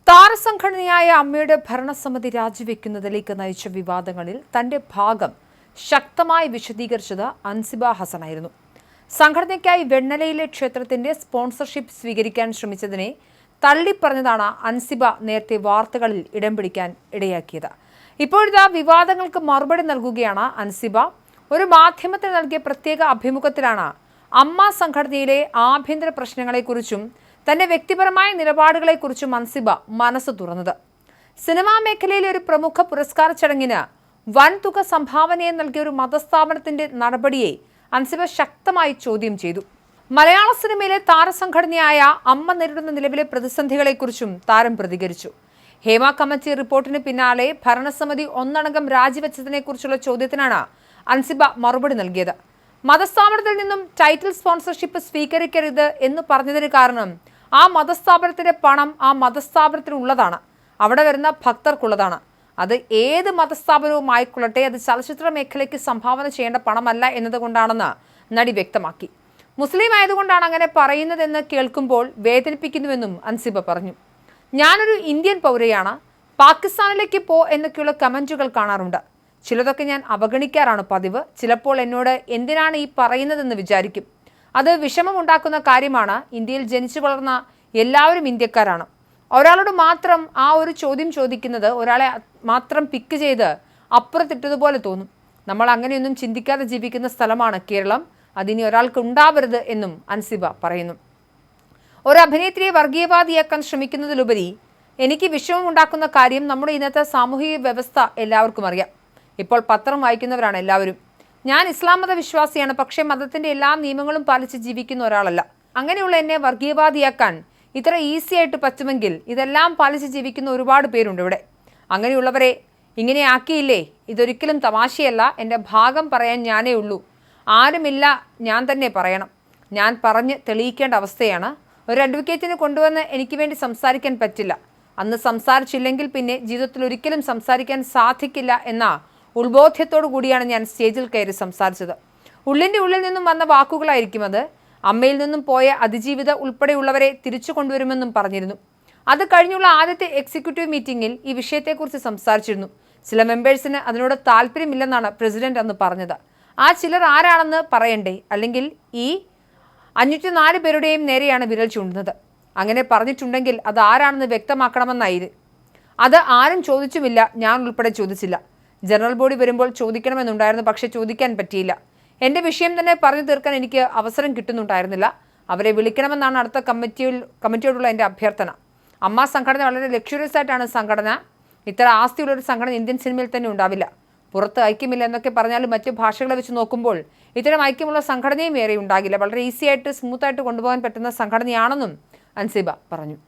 താരസംഘടനയായ അമ്മയുടെ ഭരണസമിതി രാജിവെക്കുന്നതിലേക്ക് നയിച്ച വിവാദങ്ങളിൽ തന്റെ ഭാഗം ശക്തമായി വിശദീകരിച്ചത് അൻസിബ ഹസനായിരുന്നു. സംഘടനയ്ക്കായി വെണ്ണലയിലെ ക്ഷേത്രത്തിന്റെ സ്പോൺസർഷിപ്പ് സ്വീകരിക്കാൻ ശ്രമിച്ചതിനെ തള്ളിപ്പറഞ്ഞതാണ് അൻസിബ നേരത്തെ വാർത്തകളിൽ ഇടം പിടിക്കാൻ ഇടയാക്കിയത്. ഇപ്പോഴത്തെ വിവാദങ്ങൾക്ക് മറുപടി നൽകുകയാണ് അൻസിബ. ഒരു മാധ്യമത്തിന് നൽകിയ പ്രത്യേക അഭിമുഖത്തിലാണ് അമ്മ സംഘടനയിലെ ആഭ്യന്തര പ്രശ്നങ്ങളെക്കുറിച്ചും തന്റെ വ്യക്തിപരമായ നിലപാടുകളെക്കുറിച്ചും അൻസിബ മനസ്സ് തുറന്നത്. സിനിമാ മേഖലയിലെ ഒരു പ്രമുഖ പുരസ്കാര ചടങ്ങിന് വൻതുക സംഭാവനയെ നൽകിയ ഒരു മതസ്ഥാപനത്തിന്റെ നടപടിയെ അൻസിബ ശക്തമായി ചോദ്യം ചെയ്തു. മലയാള സിനിമയിലെ താരസംഘടനയായ അമ്മ നേരിടുന്ന നിലവിലെ പ്രതിസന്ധികളെക്കുറിച്ചും താരം പ്രതികരിച്ചു. ഹേമ കമ്മിറ്റി റിപ്പോർട്ടിന് പിന്നാലെ ഭരണസമിതി ഒന്നടങ്കം രാജിവെച്ചതിനെക്കുറിച്ചുള്ള ചോദ്യത്തിനാണ് അൻസിബ മറുപടി നൽകിയത്. മതസ്ഥാപനത്തിൽ നിന്നും ടൈറ്റിൽ സ്പോൺസർഷിപ്പ് സ്വീകരിക്കരുത് എന്ന് പറഞ്ഞതിന് കാരണം ആ മതസ്ഥാപനത്തിന്റെ പണം ആ മതസ്ഥാപനത്തിനുള്ളതാണ്, അവിടെ വരുന്ന ഭക്തർക്കുള്ളതാണ്. അത് ഏത് മതസ്ഥാപനവും ആയിക്കൊള്ളട്ടെ, അത് ചലച്ചിത്ര മേഖലയ്ക്ക് സംഭാവന ചെയ്യേണ്ട പണമല്ല എന്നതുകൊണ്ടാണെന്ന് നടി വ്യക്തമാക്കി. മുസ്ലിം ആയതുകൊണ്ടാണ് അങ്ങനെ പറയുന്നതെന്ന് കേൾക്കുമ്പോൾ വേദനിപ്പിക്കുന്നുവെന്നും അൻസിബ പറഞ്ഞു. ഞാനൊരു ഇന്ത്യൻ പൗരയാണ്, പാകിസ്ഥാനിലേക്ക് പോ എന്നൊക്കെയുള്ള കമന്റുകൾ കാണാറുണ്ട്. ചിലതൊക്കെ ഞാൻ അവഗണിക്കാറാണ് പതിവ്. ചിലപ്പോൾ എന്നോട് എന്തിനാണ് ഈ പറയുന്നതെന്ന് വിചാരിക്കും. അത് വിഷമമുണ്ടാക്കുന്ന കാര്യമാണ്. ഇന്ത്യയിൽ ജനിച്ചു വളർന്ന എല്ലാവരും ഇന്ത്യക്കാരാണ്. ഒരാളോട് മാത്രം ആ ഒരു ചോദ്യം ചോദിക്കുന്നത് ഒരാളെ മാത്രം പിക്ക് ചെയ്ത് അപ്പുറത്തിട്ടതുപോലെ തോന്നും. നമ്മൾ അങ്ങനെയൊന്നും ചിന്തിക്കാതെ ജീവിക്കുന്ന സ്ഥലമാണ് കേരളം. അതിനി ഒരാൾക്ക് ഉണ്ടാവരുത് എന്നും അൻസിബ പറയുന്നു. ഒരു അഭിനേത്രിയെ വർഗീയവാദിയാക്കാൻ ശ്രമിക്കുന്നതിലുപരി എനിക്ക് വിഷമമുണ്ടാക്കുന്ന കാര്യം നമ്മുടെ ഇന്നത്തെ സാമൂഹിക വ്യവസ്ഥ എല്ലാവർക്കും അറിയാം. ഇപ്പോൾ പത്രം വായിക്കുന്നവരാണ് എല്ലാവരും. ഞാൻ ഇസ്ലാം മത വിശ്വാസിയാണ്, പക്ഷേ മതത്തിന്റെ എല്ലാ നിയമങ്ങളും പാലിച്ച് ജീവിക്കുന്ന ഒരാളല്ല. അങ്ങനെയുള്ള എന്നെ വർഗീയവാദിയാക്കാൻ ഇത്ര ഈസി ആയിട്ട് പറ്റുമെങ്കിൽ ഇതെല്ലാം പാലിച്ച് ജീവിക്കുന്ന ഒരുപാട് പേരുണ്ട് ഇവിടെ. അങ്ങനെയുള്ളവരെ ഇങ്ങനെ ആക്കിയില്ലേ? ഇതൊരിക്കലും തമാശയല്ല. എൻ്റെ ഭാഗം പറയാൻ ഞാനേ ഉള്ളൂ. ആരുമില്ല, ഞാൻ തന്നെ പറയണം. ഞാൻ പറഞ്ഞ് തെളിയിക്കേണ്ട അവസ്ഥയാണ്. ഒരു അഡ്വക്കേറ്റിനെ കൊണ്ടുവന്ന് എനിക്ക് വേണ്ടി സംസാരിക്കാൻ പറ്റില്ല. അന്ന് സംസാരിച്ചില്ലെങ്കിൽ പിന്നെ ജീവിതത്തിൽ ഒരിക്കലും സംസാരിക്കാൻ സാധിക്കില്ല എന്ന ഉത്ബോധ്യത്തോടു കൂടിയാണ് ഞാൻ സ്റ്റേജിൽ കയറി സംസാരിച്ചത്. ഉള്ളിൻ്റെ ഉള്ളിൽ നിന്നും വന്ന വാക്കുകളായിരിക്കും അത്. അമ്മയിൽ നിന്നും പോയ അതിജീവിത ഉൾപ്പെടെയുള്ളവരെ തിരിച്ചു കൊണ്ടുവരുമെന്നും പറഞ്ഞിരുന്നു. അത് കഴിഞ്ഞുള്ള ആദ്യത്തെ എക്സിക്യൂട്ടീവ് മീറ്റിംഗിൽ ഈ വിഷയത്തെക്കുറിച്ച് സംസാരിച്ചിരുന്നു. ചില മെമ്പേഴ്സിന് അതിനോട് താല്പര്യമില്ലെന്നാണ് പ്രസിഡന്റ് അന്ന് പറഞ്ഞത്. ആ ചിലർ ആരാണെന്ന് പറയണ്ടേ? അല്ലെങ്കിൽ ഈ 504 പേരുടെയും നേരെയാണ് വിരൽ ചൂണ്ടുന്നത്. അങ്ങനെ പറഞ്ഞിട്ടുണ്ടെങ്കിൽ അത് ആരാണെന്ന് വ്യക്തമാക്കണമെന്നായിരുന്നു. അത് ആരും ചോദിച്ചുമില്ല, ഞാൻ ഉൾപ്പെടെ ചോദിച്ചില്ല. ജനറൽ ബോഡി വരുമ്പോൾ ചോദിക്കണമെന്നുണ്ടായിരുന്നു, പക്ഷെ ചോദിക്കാൻ പറ്റിയില്ല. എൻ്റെ വിഷയം തന്നെ പറഞ്ഞു തീർക്കാൻ എനിക്ക് അവസരം കിട്ടുന്നുണ്ടായിരുന്നില്ല. അവരെ വിളിക്കണമെന്നാണ് അടുത്ത കമ്മിറ്റിയോടുള്ള എൻ്റെ അഭ്യർത്ഥന. അമ്മ സംഘടന വളരെ ലക്ഷറിയസ് ആയിട്ടാണ് സംഘടന. ഇത്ര ആസ്തിയുള്ളൊരു സംഘടന ഇന്ത്യൻ സിനിമയിൽ തന്നെ ഉണ്ടാവില്ല. പുറത്ത് ഐക്യമില്ല എന്നൊക്കെ പറഞ്ഞാലും മറ്റു ഭാഷകളെ വെച്ച് നോക്കുമ്പോൾ ഇത്തരം ഐക്യമുള്ള സംഘടനയും ഏറെ ഉണ്ടാകില്ല. വളരെ ഈസി ആയിട്ട് സ്മൂത്തായിട്ട് കൊണ്ടുപോകാൻ പറ്റുന്ന സംഘടനയാണെന്നും അൻസിബ പറഞ്ഞു.